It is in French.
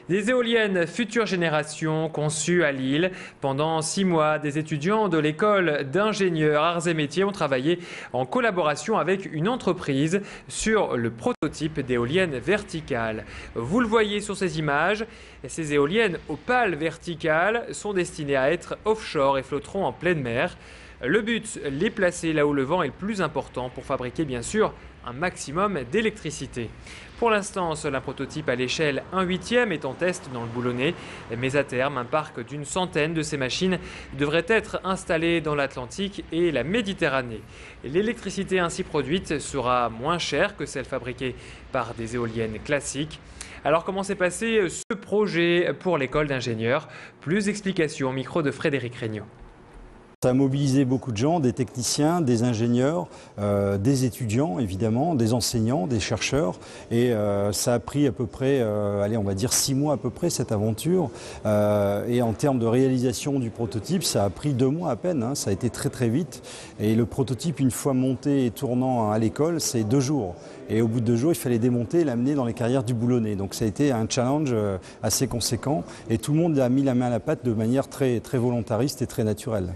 Des éoliennes future génération conçues à Lille. Pendant 6 mois, des étudiants de l'école d'ingénieurs arts et métiers ont travaillé en collaboration avec une entreprise sur le prototype d'éoliennes verticales. Vous le voyez sur ces images, ces éoliennes aux pales verticales sont destinées à être offshore et flotteront en pleine mer. Le but, les placer là où le vent est le plus important pour fabriquer bien sûr un maximum d'électricité. Pour l'instant, seul un prototype à l'échelle 1/8 est en test dans le Boulonnais, mais à terme, un parc d'une centaine de ces machines devrait être installé dans l'Atlantique et la Méditerranée. L'électricité ainsi produite sera moins chère que celle fabriquée par des éoliennes classiques. Alors comment s'est passé ce projet pour l'école d'ingénieurs? Plus d'explications au micro de Frédéric Regnault. Ça a mobilisé beaucoup de gens, des techniciens, des ingénieurs, des étudiants évidemment, des enseignants, des chercheurs. Et ça a pris à peu près, allez, on va dire 6 mois à peu près cette aventure. Et en termes de réalisation du prototype, ça a pris 2 mois à peine, hein, ça a été très très vite. Et le prototype, une fois monté et tournant à l'école, c'est 2 jours. Et au bout de 2 jours, il fallait démonter et l'amener dans les carrières du Boulonnais. Donc ça a été un challenge assez conséquent. Et tout le monde a mis la main à la pâte de manière très, très volontariste et très naturelle.